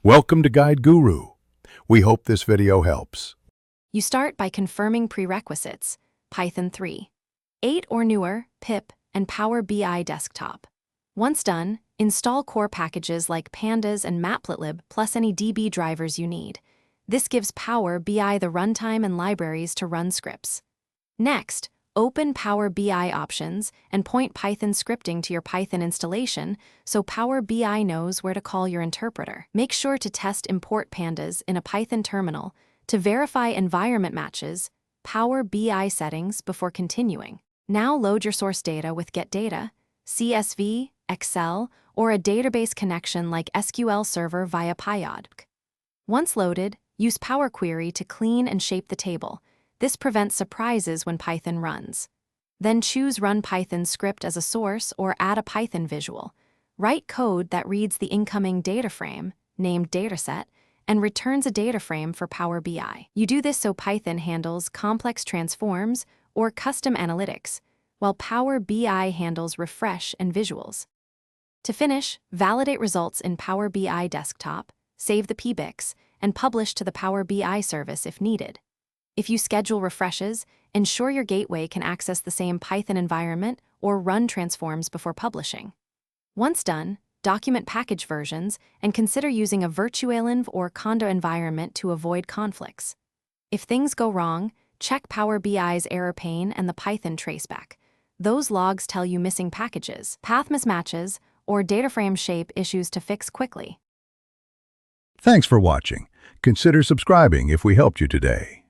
Welcome to Guide Guru. We hope this video helps. You start by confirming prerequisites, Python 3, 8 or newer, pip, and Power BI desktop. Once done, install core packages like pandas and matplotlib plus any DB drivers you need. This gives Power BI the runtime and libraries to run scripts. Next, open Power BI options and point Python scripting to your Python installation so Power BI knows where to call your interpreter. Make sure to test import pandas in a Python terminal to verify environment matches, Power BI settings before continuing. Now load your source data with Get Data, CSV, Excel, or a database connection like SQL Server via Pyodk. Once loaded, use Power Query to clean and shape the table. This prevents surprises when Python runs. Then choose Run Python script as a source or add a Python visual. Write code that reads the incoming data frame, named dataset, and returns a data frame for Power BI. You do this so Python handles complex transforms or custom analytics, while Power BI handles refresh and visuals. To finish, validate results in Power BI desktop, save the PBICs, and publish to the Power BI service if needed. If you schedule refreshes, ensure your gateway can access the same Python environment or run transforms before publishing. Once done, document package versions and consider using a virtualenv or Anaconda environment to avoid conflicts. If things go wrong, check Power BI's error pane and the Python traceback. Those logs tell you missing packages, path mismatches, or data frame shape issues to fix quickly. Thanks for watching. Consider subscribing if we helped you today.